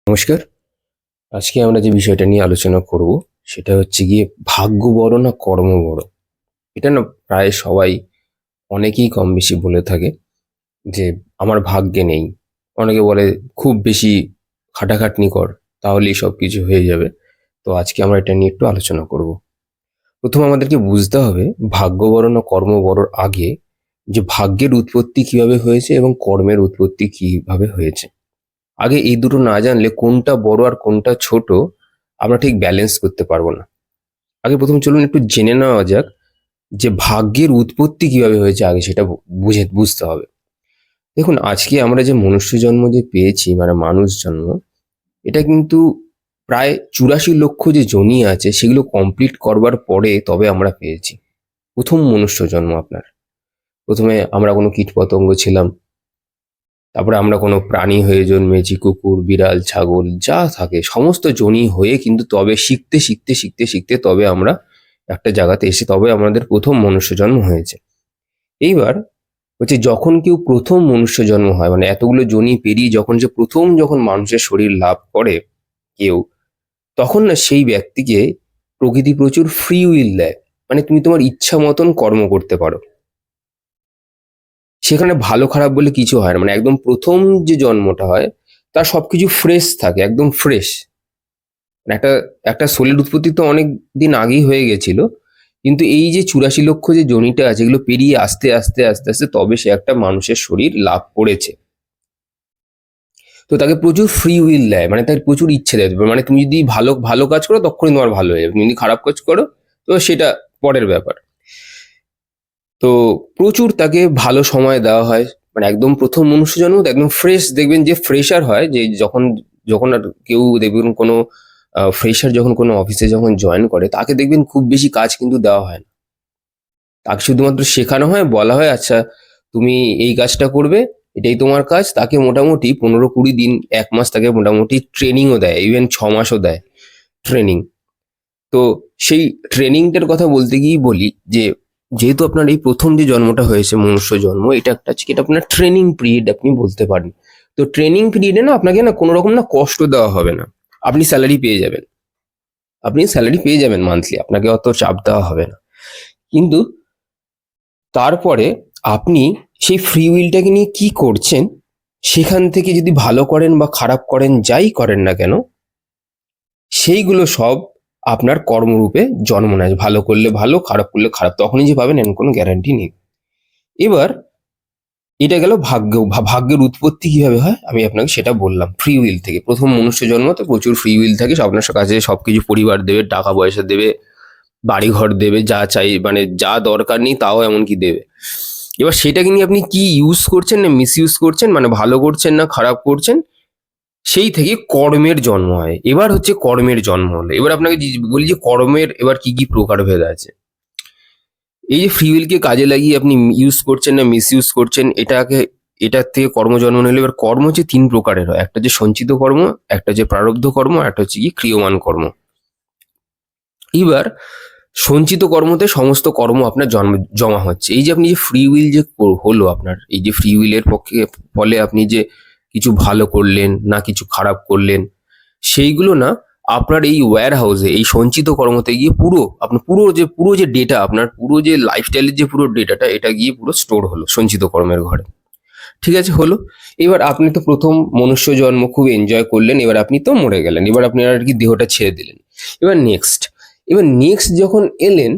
নমস্কার। আজকে আমরা যে বিষয়টা নিয়ে আলোচনা করব সেটা হচ্ছে গিয়ে ভাগ্য বড় না কর্ম বড়। এটা না প্রায় সবাই অনেকেই কম বেশি বলে থাকে যে আমার ভাগ্যে নেই। অনেকে বলে খুব বেশি খাটাখাটনি কর, তাহলেই সবকিছু হয়ে যাবে। তো আজকে আমরা এটা নিয়ে একটু আলোচনা করব। প্রথমে আমাদেরকে বুঝতে হবে ভাগ্য বড় না কর্ম বড়র আগে যে ভাগ্যের উৎপত্তি কিভাবে হয়েছে এবং কর্মের উৎপত্তি কিভাবে হয়েছে। আগে এই দুটো না জানলে কোনটা বড় আর কোনটা ছোট আমরা ঠিক ব্যালেন্স করতে পারবো না। আগে প্রথম চলুন একটু জেনে নেওয়া যাক যে ভাগ্যের উৎপত্তি কিভাবে হয়েছে, আগে সেটা বুঝতে হবে। দেখুন, আজকে আমরা যে মনুষ্য জন্ম যে পেয়েছি, মানে মানুষ জন্ম, এটা কিন্তু প্রায় 84 লক্ষ যে যোনি আছে সেগুলো কমপ্লিট করবার পরে তবে আমরা পেয়েছি প্রথম মনুষ্য জন্ম। আপনার প্রথমে আমরা কোনো কীটপতঙ্গ ছিলাম, তারপরে আমরা কোনো প্রাণী হয়ে জন্মেছি, কুকুর, বিড়াল, ছাগল যা থাকে সমস্ত জনি হয়ে কিন্তু তবে শিখতে শিখতে শিখতে শিখতে তবে আমরা একটা জায়গাতে এসে তবে আমাদের প্রথম মনুষ্য জন্ম হয়েছে। এইবার হচ্ছে যখন কেউ প্রথম মনুষ্য জন্ম হয়, মানে এতগুলো জনি পেরিয়ে যখন মানুষের শরীর লাভ করে কেউ, তখন না সেই ব্যক্তিকে প্রকৃতি প্রচুর ফ্রি উইল দেয়। মানে তুমি তোমার ইচ্ছা মতন কর্ম করতে পারো। সেখানে ভালো খারাপ বলে কিছু হয় না, মানে একদম প্রথম যে জন্মটা হয় তার সবকিছু ফ্রেশ থাকে, একদম ফ্রেশ। একটা একটা সোলের উৎপত্তি তো অনেক দিন আগেই হয়ে গেছিল, কিন্তু এই যে 84 লক্ষ যে জনিটা আছে এগুলো পেরিয়ে আস্তে আস্তে আস্তে আস্তে তবে সে একটা মানুষের শরীর লাভ করেছে। তো তাকে প্রচুর ফ্রি উইল দেয়, মানে তার প্রচুর ইচ্ছে দেয়। মানে তুমি যদি ভালো ভালো কাজ করো তখনই তোমার ভালো হয়ে যাবে, তুমি যদি খারাপ কাজ করো তো সেটা পরের ব্যাপার। তো প্রচুর তাকে ভালো সময় দেওয়া হয়। মানে একদম প্রথম মনুষ্য জন্ম তো একদম ফ্রেশ, দেখবেন যে ফ্রেশার হয়, যে যখন যখন আর কেউ দেখবেন কোনো ফ্রেশার যখন কোনো অফিসে যখন জয়েন করে তাকে দেখবেন খুব বেশি কাজ কিন্তু দেওয়া হয় না। তাকে শুধুমাত্র শেখানো হয়, বলা হয় আচ্ছা তুমি এই কাজটা করবে, এটাই তোমার কাজ। তাকে মোটামুটি 15-20 দিন, 1 মাস তাকে মোটামুটি ট্রেনিংও দেয়, ইভেন 6 মাসও দেয় ট্রেনিং। তো সেই ট্রেনিংটার কথা বলতে গিয়েই বলি যে যেহেতু আপনার এই প্রথম যে জন্মটা হয়েছে মনুষ্য জন্ম, এটা একটা আজকে এটা আপনার ট্রেনিং পিরিয়ড আপনি বলতে পারেন। তো ট্রেনিং পিরিয়ডে না আপনাকে না কোনো রকম না কষ্ট দেওয়া হবে না। আপনি স্যালারি পেয়ে যাবেন, আপনি স্যালারি পেয়ে যাবেন মান্থলি, আপনাকে অত চাপ দেওয়া হবে না। কিন্তু তারপরে আপনি সেই ফ্রি উইলটাকে নিয়ে কি করছেন, সেখান থেকে যদি ভালো করেন বা খারাপ করেন, যাই করেন না কেন, সেইগুলো সব আপনার কর্মরূপে জন্ম নেয়। ভালো করলে ভালো, খারাপ করলে খারাপ, তখনই যে পাবেন এমন কোনো গ্যারান্টি নেই। এবার এটা গেল ভাগ্য। ভাগ্যের উৎপত্তি কিভাবে হয় আমি আপনাকে সেটা বললাম, ফ্রি উইল থেকে। প্রথম মনুষ্য জন্মতে প্রচুর ফ্রি উইল থাকে, আপনার কাছে সবকিছু পরিবার দেবে, টাকা পয়সা দেবে, বাড়ি ঘর দেবে, যা চাই মানে যা দরকার নেই তাও এমনকি দেবে। এবার সেটাকে নিয়ে আপনি কি ইউজ করছেন না মিস ইউজ করছেন, মানে ভালো করছেন না খারাপ করছেন, সেই থেকে কর্মের জন্ম হয়। এবার হচ্ছে কর্মের জন্ম হলো। এবার আপনাকে বলি যে কর্মের এবার কি কি প্রকারভেদ আছে। এই যে ফ্রি উইলকে কাজে লাগিয়ে আপনি ইউজ করছেন না মিস ইউজ করছেন, এটার থেকে কর্ম জন্ম নিলে এবার কর্ম হচ্ছে 3 প্রকারের হয়। একটা হচ্ছে সঞ্চিত কর্ম, একটা হচ্ছে প্রারব্ধ কর্ম, আর একটা হচ্ছে কি ক্রিয়মান কর্ম। এবার সঞ্চিত কর্মতে সমস্ত কর্ম আপনার জমা হচ্ছে। এই যে আপনি যে ফ্রি উইল যে হলো আপনার, এই যে ফ্রি উইলের পক্ষে ফলে আপনি যে কিছু ভালো করলেন না কিছু খারাপ করলেন, সেইগুলো না আপনার এই ওয়্যার হাউসে এই সঞ্চিত কর্মতে গিয়ে আপনার পুরো যে ডেটা, আপনার পুরো যে লাইফস্টাইলের যে পুরো ডেটাটা, এটা গিয়ে পুরো স্টোর হলো সঞ্চিত কর্মের ঘরে। ঠিক আছে, হলো। এবার আপনি তো প্রথম মনুষ্য জন্ম খুব এনজয় করলেন, এবার আপনি তো মরে গেলেন, এবার আপনি আর কি দেহটা ছেড়ে দিলেন। এবার নেক্সট যখন এলেন,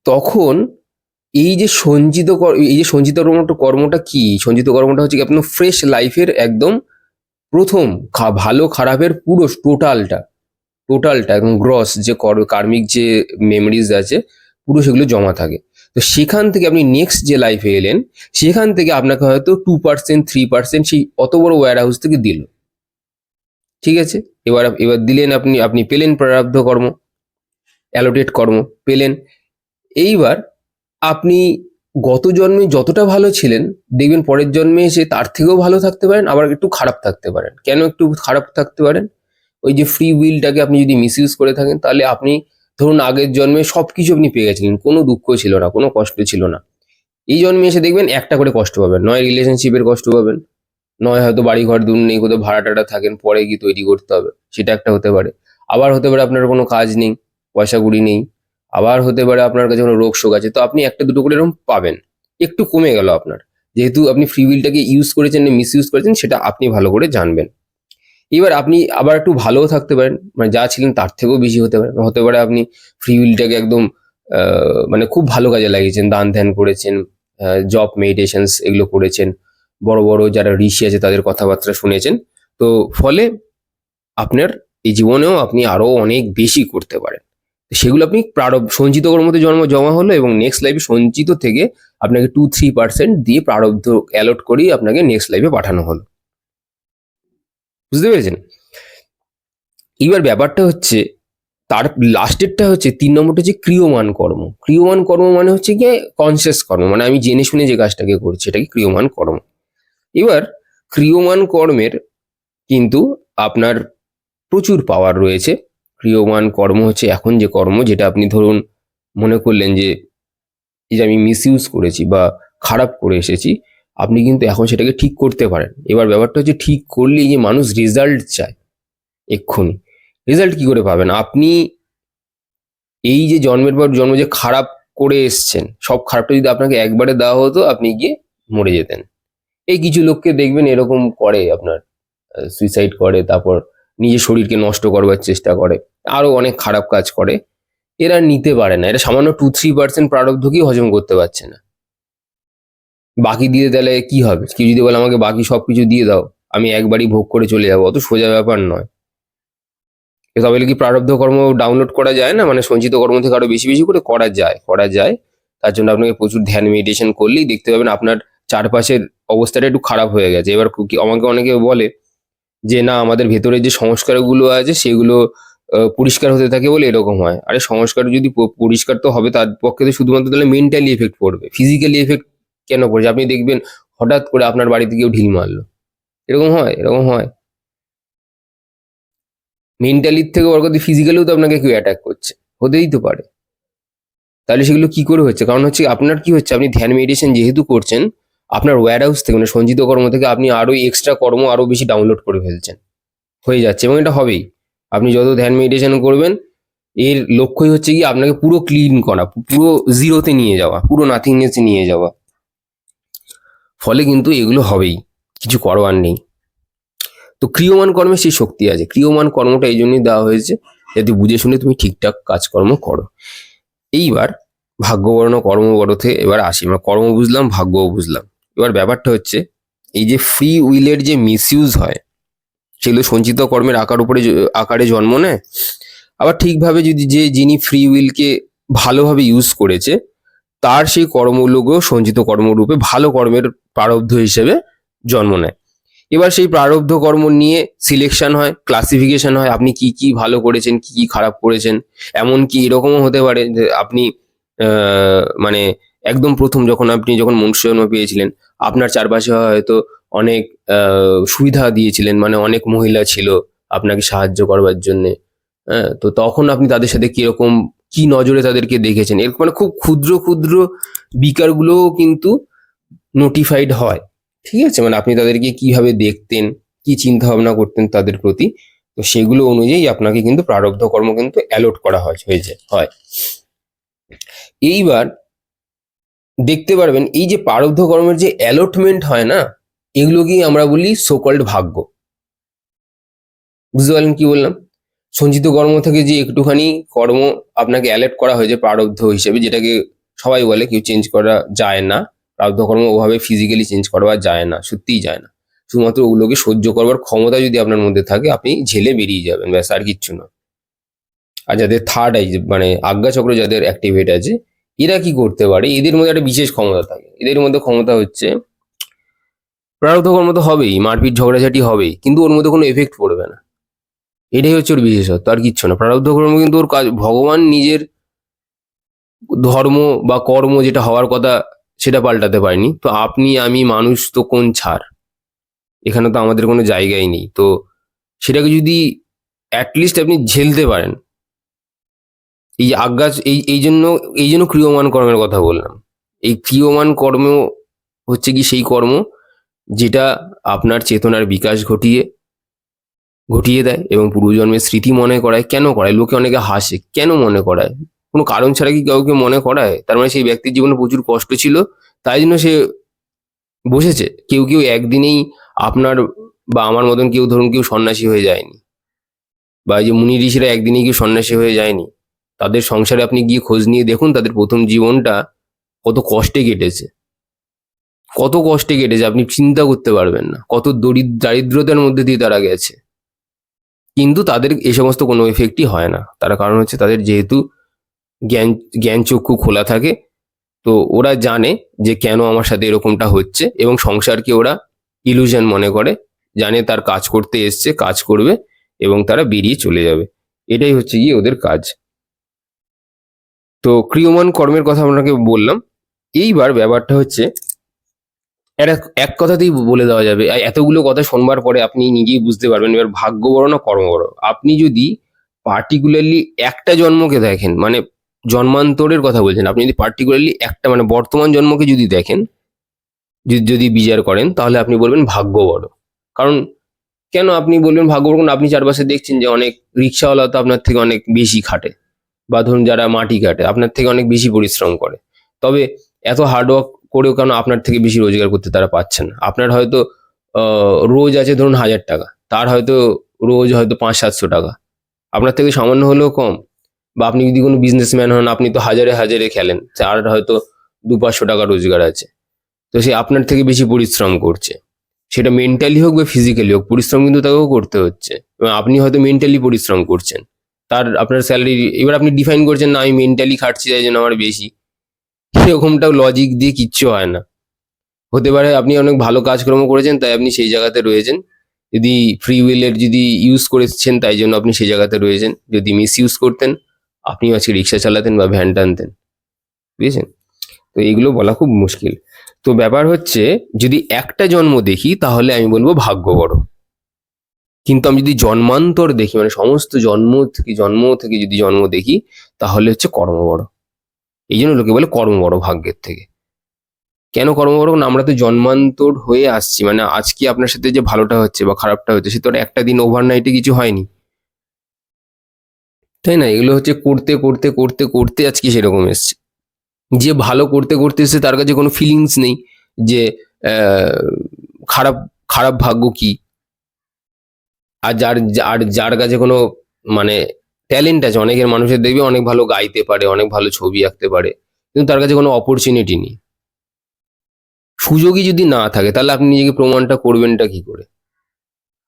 তখন এই যে সঞ্চিত কর্মটা কি, সঞ্চিত কর্মটা হচ্ছে কি আপনার ফ্রেশ লাইফের একদম প্রথম ভালো খারাপের পুরো টোটালটা একদম গ্রস যে কার্মিক যে মেমোরিজ আছে পুরো সেগুলো জমা থাকে। তো সেখান থেকে আপনি নেক্সট যে লাইফে এলেন, সেখান থেকে আপনাকে হয়তো 2% 3% সেই অত বড় ওয়্যার হাউস থেকে দিল। ঠিক আছে, এবার দিলেন, আপনি পেলেন প্রারব্ধ কর্ম, অ্যালোটেড কর্ম পেলেন। এইবার আপনি গত জন্মে যতটা ভালো ছিলেন, দেখবেন পরের জন্মে এসে তার থেকেও ভালো থাকতে পারেন, আবার একটু খারাপ থাকতে পারেন। কেন একটু খারাপ থাকতে পারেন? ওই যে ফ্রি উইলটাকে আপনি যদি মিস ইউজ করে থাকেন, তাহলে আপনি ধরুন আগের জন্মে সবকিছু আপনি পেয়ে গেছিলেন, কোনো দুঃখ ছিল না, কোনো কষ্ট ছিল না। এই জন্মে এসে দেখবেন একটা করে কষ্ট পাবেন, নয় রিলেশনশিপের কষ্ট পাবেন, নয় হয়তো বাড়ি ঘর দূর নেই, কোথাও ভাড়া টাড়া থাকেন, পরে গিয়ে তৈরি করতে হবে, সেটা একটা হতে পারে। আবার হতে পারে আপনার কোনো কাজ নেই, পয়সা কুড়ি নেই। আবার হতে পারে আপনার কাছে কোনো রোগ শোক আছে, তো আপনি একটা দুটো করে এরকম পাবেন। একটু কমে গেল আপনার, যেহেতু আপনি ফ্রি উইলটাকে ইউজ করেছেন না মিস ইউজ করেছেন সেটা আপনি ভালো করে জানবেন। এবার আপনি আবার একটু ভালোও থাকতে পারেন, মানে যা ছিলেন তার থেকেও বেশি হতে পারে। হতে পারে আপনি ফ্রি উইলটাকে একদম মানে খুব ভালো কাজে লাগিয়েছেন, দান ধ্যান করেছেন, জব মেডিটেশনস এগুলো করেছেন, বড় বড় যারা ঋষি আছে তাদের কথাবার্তা শুনেছেন। তো ফলে আপনার এই জীবনেও আপনি আরো অনেক বেশি করতে পারেন। সেগুলো আপনি সঞ্চিত কর্মতে জমা হলো, এবং নেক্সট লাইফে সঞ্চিত থেকে আপনাকে 2-3% দিয়ে প্রারব্ধ অ্যালট করেই আপনাকে নেক্সট লাইফে পাঠানো হলো। বুঝতে পেরেছেন? এবার ব্যাপারটা হচ্ছে, তার লাস্টেরটা হচ্ছে 3 নম্বরটা হচ্ছে ক্রিয়মান কর্ম। ক্রিয়মান কর্ম মানে হচ্ছে গিয়ে কনসিয়াস কর্ম, মানে আমি জেনে শুনে যে কাজটাকে করছি এটাকে ক্রিয়মান কর্ম। এবার ক্রিয়মান কর্মের কিন্তু আপনার প্রচুর পাওয়ার রয়েছে। ক্রিয়মান কর্ম হচ্ছে এখন যে কর্ম, যেটা আপনি ধরুন মনে করলেন যে এই যে আমি মিস ইউজ করেছি বা খারাপ করে এসেছি, আপনি কিন্তু এখন সেটাকে ঠিক করতে পারেন। এবার ব্যাপারটা হচ্ছে ঠিক করলে এই যে মানুষ রেজাল্ট চায় এক্ষুনি, রেজাল্ট কি করে পাবেন আপনি? এই যে জন্মের পর জন্ম যে খারাপ করে এসছেন, সব খারাপটা যদি আপনাকে একবারে দেওয়া হতো আপনি গিয়ে মরে যেতেন। এই কিছু লোককে দেখবেন এরকম করে, আপনার সুইসাইড করে, তারপর নিজের শরীরকে নষ্ট করবার চেষ্টা করে, আরো অনেক খারাপ কাজ করে। এরা নিতে পারে না, এরা সামান্য 2-3% প্রারব্ধকেই হজম করতে পারছে না। বাকি দিয়ে দিলে কি হবে? কেউ যদি বলে আমাকে বাকি সবকিছু দিয়ে দাও, আমি একবারই ভোগ করে চলে যাবো, অত সোজা ব্যাপার নয়। তবে কি প্রারব্ধ কর্ম ডাউনলোড করা যায় না, মানে সঞ্চিত কর্ম থেকে আরো বেশি বেশি করে করা যায়, করা যায়। তার জন্য আপনাকে প্রচুর ধ্যান মেডিটেশন করলেই দেখতে পাবেন আপনার চারপাশের অবস্থাটা একটু খারাপ হয়ে গেছে। এবার আমাকে অনেকে বলে যে না আমাদের ভেতরে যে সংস্কারগুলো আছে সেগুলো পরিষ্কার হতে থাকে বলে এরকম হয়। আরে সংস্কার যদি পরিষ্কার তো হবে, তার পক্ষে তো শুধুমাত্র তাহলে মেন্টালি এফেক্ট পড়বে, ফিজিক্যালি এফেক্ট কেন পড়ছে? আপনি দেখবেন হঠাৎ করে আপনার বাড়িতে কেউ ঢিল মারলো, এরকম হয়? এরকম হয়? মেন্টালির থেকে বড় কথা ফিজিক্যালিও তো আপনাকে কেউ অ্যাটাক করছে, হতেই তো পারে। তাহলে সেগুলো কি করে হচ্ছে? কারণ হচ্ছে আপনার কি হচ্ছে, আপনি ধ্যান মেডিটেশন যেহেতু করছেন, আপনার ওয়্যার হাউস থেকে মানে সঞ্চিত কর্ম থেকে আপনি আরো এক্সট্রা কর্ম আরো বেশি ডাউনলোড করে ফেলছেন, হয়ে যাচ্ছে, এবং এটা হবেই। আপনি যত ধ্যান মেডিটেশন করবেন, এর লক্ষ্যই হচ্ছে কি আপনাকে পুরো ক্লিন করা, পুরো জিরোতে নিয়ে যাওয়া, পুরো নাথিংনেসে নিয়ে যাওয়া। ফলে কিন্তু এগুলো হবেই, কিছু করবার নেই। তো ক্রিয়মান কর্মে সেই শক্তি আছে। ক্রিয়মান কর্মটা এই জন্যই দেওয়া হয়েছে যাতে বুঝে শুনে তুমি ঠিকঠাক কাজকর্ম করো। এইবার ভাগ্যবর্ণ কর্মবরথে এবার আসি, আমরা কর্ম বুঝলাম, ভাগ্যও বুঝলাম। এবার ব্যাপারটা হচ্ছে এই যে ফ্রি উইলের যে মিসইউজ হয়, সেগুলো সঞ্চিত কর্মের আকারে জন্ম নেয়। আবার ঠিকভাবে যদি যিনি ফ্রি উইলকে ভালোভাবে ইউজ করেছে, তার সেই কর্মগুলো সঞ্চিত কর্মরূপে ভালো কর্মের প্রারব্ধ হিসেবে জন্ম নেয়। এবার সেই প্রারব্ধ কর্ম নিয়ে সিলেকশন হয়, ক্লাসিফিকেশন হয়, আপনি কি কি ভালো করেছেন, কি কি খারাপ করেছেন। এমনকি এরকমও হতে পারে যে আপনি মানে একদম প্রথম যখন মনুষ্য জন্ম পেয়েছিলেন, আপনার চারপাশে হয়তো অনেক সুবিধা দিয়েছিলেন, মানে অনেক মহিলা ছিল আপনাকে সাহায্য করবার জন্য। হ্যাঁ, তো তখন আপনি তাদের সাথে কিরকম কি নজরে তাদেরকে দেখেছেন, এরকম মানে খুব ক্ষুদ্র ক্ষুদ্র বিকারগুলোও কিন্তু নোটিফাইড হয়। ঠিক আছে, মানে আপনি তাদেরকে কিভাবে দেখতেন, কি চিন্তা ভাবনা করতেন তাদের প্রতি, তো সেগুলো অনুযায়ী আপনাকে কিন্তু প্রারব্ধ কর্ম কিন্তু অ্যালট করা হয়। এইবার দেখতে পারবেন এই যে প্রারব্ধ কর্মের যে অ্যালটমেন্ট হয় না, এগুলোকেই আমরা বলি সোকল্ড ভাগ্য। বুঝতে পারলেন কি বললাম? সঞ্চিত কর্ম থেকে যে একটুখানি কর্ম আপনাকে অ্যালট করা হয়েছে প্রারব্ধ হিসেবে, যেটাকে সবাই বলে কেউ চেঞ্জ করা যায় না, প্রারব্ধ কর্ম ওভাবে ফিজিক্যালি চেঞ্জ করা যায় না, সত্যিই যায় না। শুধুমাত্র ওগুলোকে সহ্য করবার ক্ষমতা যদি আপনার মধ্যে থাকে, আপনি ঝেলে বেরিয়ে যাবেন, ব্যাস, আর কিচ্ছু না। আর যাদের থার্ড আই মানে আজ্ঞা চক্র যাদের অ্যাক্টিভেট আছে, এরা কি করতে পারে, এদের মধ্যে একটা বিশেষ ক্ষমতা থাকে। এদের মধ্যে ক্ষমতা হচ্ছে প্রারব্ধ কর্ম তো হবেই, মারপিট ঝগড়াঝাটি হবেই, কিন্তু ওর মধ্যে কোনো এফেক্ট পড়বে না। এটাই হচ্ছে ওর বিশেষত্ব, আর কিচ্ছু না। প্রারব্ধ কর্ম কিন্তু ওর কাজ, ভগবান নিজের ধর্ম বা কর্ম যেটা হওয়ার কথা সেটা পাল্টাতে পারেনি, তো আপনি আমি মানুষ তো কোন ছাড়, এখানে তো আমাদের কোনো জায়গাই নেই। তো সেটাকে যদি অ্যাটলিস্ট আপনি ঝেলতে পারেন, এই যে আজ্ঞা, এই জন্য ক্রিয়মান কর্মের কথা বললাম। এই ক্রিয়মান কর্ম হচ্ছে কি সেই কর্ম যেটা আপনার চেতনার বিকাশ ঘটিয়ে দেয় এবং পূর্বজন্মের স্মৃতি মনে করায়। কেন করায়? লোকে অনেকে হাসে, কেন মনে করায়? কোনো কারণ ছাড়া কি কাউকে মনে করায়? তার মানে সেই ব্যক্তির জীবনে প্রচুর কষ্ট ছিল, তাই জন্য সে বসেছে। কেউ কেউ একদিনেই আপনার বা আমার মতন কেউ, ধরুন কেউ সন্ন্যাসী হয়ে যায়নি, বা এই যে মুনি ঋষিরা একদিনেই কেউ সন্ন্যাসী হয়ে যায়নি। তাদের সংসারে আপনি গিয়ে খোঁজ নিয়ে দেখুন, তাদের প্রথম জীবনটা কত কষ্টে কেটেছে, কত কষ্টে কেটেছে আপনি চিন্তা করতে পারবেন না, কত দারিদ্রতার মধ্যে দিয়ে তারা গেছে। কিন্তু তাদের এই সমস্ত কোনো এফেক্টই হয় না। তার কারণ হচ্ছে তাদের যেহেতু জ্ঞান জ্ঞান চক্ষু খোলা থাকে, তো ওরা জানে যে কেন আমার সাথে এরকমটা হচ্ছে, এবং সংসারকে ওরা ইলুশন মনে করে, জানে তার কাজ করতে এসছে, কাজ করবে এবং তারা বেরিয়ে চলে যাবে। এটাই হচ্ছে গিয়ে ওদের কাজ। তো ক্রিয়মান কর্মের কথা আপনাকে বললাম। এইবার ব্যাপারটা হচ্ছে, এটা এক কথাতেই বলে দেওয়া যাবে, এতগুলো কথা শোনবার পরে আপনি নিজেই বুঝতে পারবেন এবার ভাগ্য বড় না কর্ম বড়। আপনি যদি পার্টিকুলারলি একটা জন্মকে দেখেন, মানে জন্মান্তরের কথা বলছেন, আপনি যদি পার্টিকুলারলি একটা মানে বর্তমান জন্মকে যদি দেখেন, যদি বিচার করেন, তাহলে আপনি বলবেন ভাগ্য বড়। কারণ কেন আপনি বলবেন ভাগ্য বড়? কারণ আপনি চারপাশে দেখছেন যে অনেক রিক্সাওয়ালা তো আপনার থেকে অনেক বেশি খাটে, বা ধরুন যারা মাটি কাটে আপনার থেকে অনেক বেশি পরিশ্রম করে, তবে এত হার্ডওয়ার্ক করেও কেন আপনার থেকে বেশি রোজগার করতে তারা পাচ্ছেন না? আপনার হয়তো রোজ আছে ধরুন 1,000 টাকা, তার হয়তো রোজ হয়তো 500-700 টাকা, আপনার থেকে সামান্য হলেও কম। বা আপনি যদি কোনো বিজনেসম্যান হন, আপনি তো হাজারে হাজারে খেলেন, তার হয়তো 200-500 টাকা রোজগার আছে, তো সে আপনার থেকে বেশি পরিশ্রম করছে। সেটা মেন্টালি হোক বা ফিজিক্যালি হোক, পরিশ্রম কিন্তু তাকেও করতে হচ্ছে। এবং আপনি হয়তো মেন্টালি পরিশ্রম করছেন, তার আপনার স্যালারি, এবার আপনি ডিফাইন করছেন না আমি মেন্টালি খাটছি তাই জন্য আমার বেশি। এরকমটাও লজিক দিয়ে কিচ্ছু হয় না। হতে পারে আপনি অনেক ভালো কাজকর্ম করেছেন তাই আপনি সেই জায়গাতে রয়েছেন, যদি ফ্রি উইলের যদি ইউজ করেছেন তাই জন্য আপনি সেই জায়গাতে রয়েছেন। যদি মিস ইউজ করতেন, আপনি আজকে রিক্সা চালাতেন বা ভ্যান টানতেন। বুঝেছেন? তো এইগুলো বলা খুব মুশকিল। তো ব্যাপার হচ্ছে, যদি একটা জন্ম দেখি তাহলে আমি বলবো ভাগ্য বড়। কিন্তু আমি যদি জন্মান্তর দেখি, মানে সমস্ত জন্ম থেকে যদি জন্ম দেখি, তাহলে হচ্ছে কর্ম বড়। এই জন্য লোকে বলে কর্ম বড় ভাগ্যের থেকে। কেন কর্ম বড়? না, আমরা তো জন্মান্তর হয়ে আসছি, মানে আজকে আপনার সাথে যে ভালোটা হচ্ছে বা খারাপটা হচ্ছে, সে তো আর একটা দিন ওভারনাইটে কিছু হয়নি, তাই না? এগুলো হচ্ছে করতে করতে করতে করতে আজকে সেরকম এসছে। যে ভালো করতে করতে এসছে তার কাছে কোনো ফিলিংস নেই যে আহ, খারাপ খারাপ ভাগ্য কি। আর যার কাছে কোনো মানে ট্যালেন্ট আছে, অনেকের মানুষের দেখবে অনেক ভালো গাইতে পারে, অনেক ভালো ছবি আঁকতে পারে, কিন্তু তার কাছে কোনো অপরচুনিটি নেই, সুযোগই যদি না থাকে, তাহলে আপনি নিজেকে প্রমাণটা করবেনটা কি করে?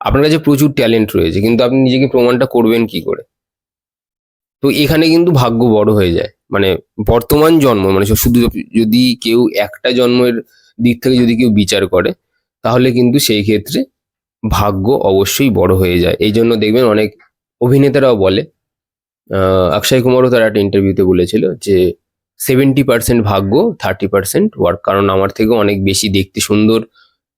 আপনার কাছে প্রচুর ট্যালেন্ট রয়েছে, কিন্তু আপনি নিজেকে প্রমাণটা করবেন কি করে? তো এখানে কিন্তু ভাগ্য বড় হয়ে যায়। মানে বর্তমান জন্ম, মানে শুধু যদি কেউ একটা জন্মের দিক থেকে যদি কেউ বিচার করে, তাহলে কিন্তু সেই ক্ষেত্রে ভাগ্য অবশ্যই বড় হয়ে যায়। এই জন্য দেখবেন অনেক অভিনেতারাও বলে, অক্ষয় কুমারও তার একটা ইন্টারভিউতে বলেছিল যে 70% ভাগ্য, 30% ওয়ার্ক। কারণ আমার থেকেও অনেক বেশি দেখতে সুন্দর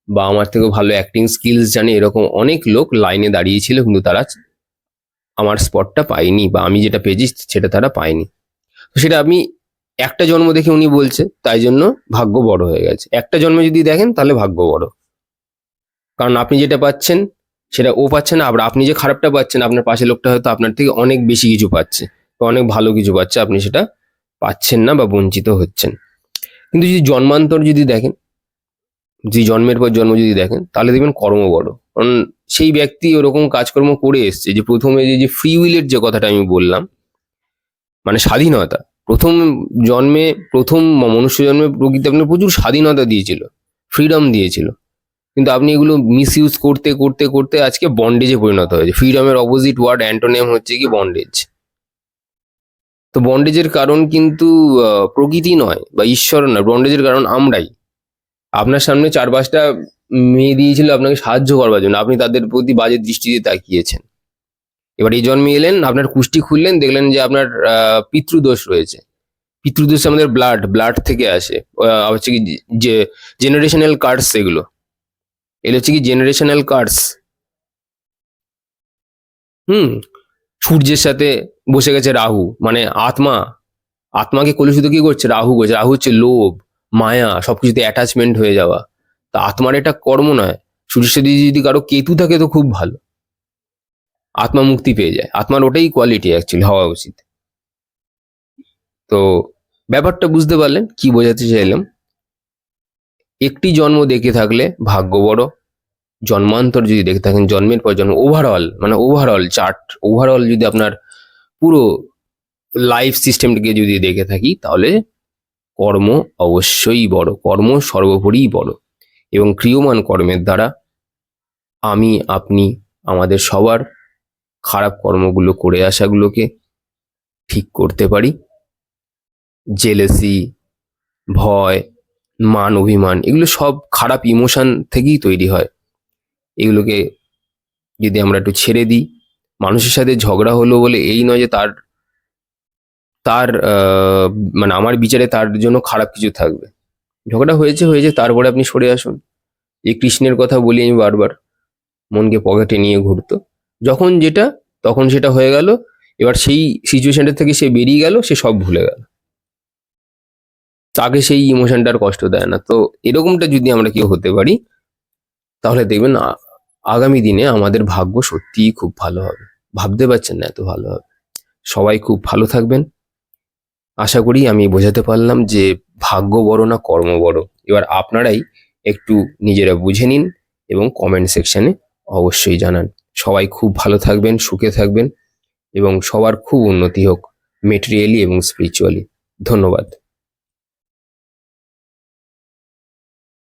বা আমার থেকেও ভালো অ্যাক্টিং স্কিলস জানে এরকম অনেক লোক লাইনে দাঁড়িয়েছিল, কিন্তু তারা আমার স্পটটা পায়নি, বা আমি যেটা পেয়েছি সেটা তারা পায়নি। তো সেটা আপনি একটা জন্ম দেখে উনি বলছে, তাই জন্য ভাগ্য বড় হয়ে গেছে। একটা জন্মে যদি দেখেন তাহলে ভাগ্য বড়, কারণ আপনি যেটা পাচ্ছেন সেটা ও পাচ্ছে না, আবার আপনি যে খারাপটা পাচ্ছেন আপনার পাশের লোকটা হয়তো আপনার থেকে অনেক বেশি কিছু পাচ্ছে বা অনেক ভালো কিছু পাচ্ছে, আপনি সেটা পাচ্ছেন না বা বঞ্চিত হচ্ছেন। কিন্তু যদি জন্মান্তর যদি দেখেন, যে জন্মের পর জন্ম যদি দেখেন, তাহলে দেখবেন কর্ম বড়। কারণ সেই ব্যক্তি ওরকম কাজকর্ম করে এসছে, যে প্রথমে যে ফ্রি উইলের যে কথাটা আমি বললাম, মানে স্বাধীনতা, প্রথম জন্মে, প্রথম মনুষ্য জন্মে প্রকৃতি আপনার প্রচুর স্বাধীনতা দিয়েছিল, ফ্রিডম দিয়েছিল, কিন্তু আপনি এগুলো মিস ইউজ করতে করতে করতে আজকে বন্ডেজে পরিণত হয়েছে। ফ্রিডমের অপোজিট ওয়ার্ড অ্যান্টোনিয়াম হচ্ছে কি বন্ডেজ। তো বন্ডেজের কারণ কিন্তু প্রকৃতি নয় বা ঈশ্বর নয়, বন্ডেজের কারণ আমরাই। আপনার সামনে 4-5টা মেয়ে দিয়েছিল আপনাকে সাহায্য করবার জন্য, আপনি তাদের প্রতি বাজে দৃষ্টিতে তাকিয়েছেন। এবার এই জন্মে এলেন, আপনার কুষ্টি খুললেন, দেখলেন যে আপনার পিতৃদোষ রয়েছে। পিতৃদোষ আমাদের ব্লাড থেকে আসে, হচ্ছে কি যে জেনারেশনাল কার্ডস, এগুলো এগুলো হচ্ছে কি জেনারেশনাল কার্ডস। হুম। সূর্যের সাথে বসে গেছে রাহু, মানে আত্মাকে কলুষিত কি করছে? রাহু করছে। রাহু হচ্ছে লোভ, মায়া, সবকিছুতে অ্যাটাচমেন্ট হয়ে যাওয়া। তা আত্মার এটা কর্ম নয়। সূর্যের সাথে যদি কারো কেতু থাকে তো খুব ভালো, আত্মা মুক্তি পেয়ে যায়। আত্মার ওটাই কোয়ালিটি অ্যাকচুয়ালি হওয়া উচিত। তো ব্যাপারটা বুঝতে পারলেন কি বোঝাতে চাইলাম? একটি জন্ম দেখে থাকলে ভাগ্য বড়, জন্মান্তর যদি দেখে থাকেন, জন্মের পর জন্ম, ওভারঅল চার্ট, ওভারঅল যদি আপনার পুরো লাইফ সিস্টেমটাকে যদি দেখে থাকি, তাহলে কর্ম অবশ্যই বড়, কর্ম সর্বোপরি বড়। এবং ক্রিয়মান কর্মের দ্বারা আমি, আপনি, আমাদের সবার খারাপ কর্মগুলো করে আসাগুলোকে ঠিক করতে পারি। জেলেসি, ভয়, মান অভিমান, এগুলো সব খারাপ ইমোশন থেকেই তৈরি হয়। এগুলোকে যদি আমরা একটু ছেড়ে দিই, মানুষের সাথে ঝগড়া হলো বলে এই নয় যে তার তার মানে আমার বিচারে তার জন্য খারাপ কিছু থাকবে। ঝগড়া হয়েছে, তারপরে আপনি সরে আসুন। এই কৃষ্ণের কথা বলি আমি বারবার, মনকে পকেটে নিয়ে ঘুরতো, যখন যেটা তখন সেটা হয়ে গেল, এবার সেই সিচুয়েশনটা থেকে সে বেরিয়ে গেল, সে সব ভুলে গেল, তাকে সেই ইমোশনটার কষ্ট দেয় না। তো এরকমটা যদি আমরা কেউ হতে পারি, তাহলে দেখবেন আগামী দিনে আমাদের ভাগ্য সত্যিই খুব ভালো হবে। ভাবতে পারছেন না এত ভালো হবে। সবাই খুব ভালো থাকবেন। আশা করি আমি বোঝাতে পারলাম যে ভাগ্য বড় না কর্ম বড়। এবার আপনারাই একটু নিজেরা বুঝে নিন এবং কমেন্ট সেকশনে অবশ্যই জানান। সবাই খুব ভালো থাকবেন, সুখে থাকবেন এবং সবার খুব উন্নতি হোক, মেটেরিয়ালি এবং স্পিরিচুয়ালি। ধন্যবাদ।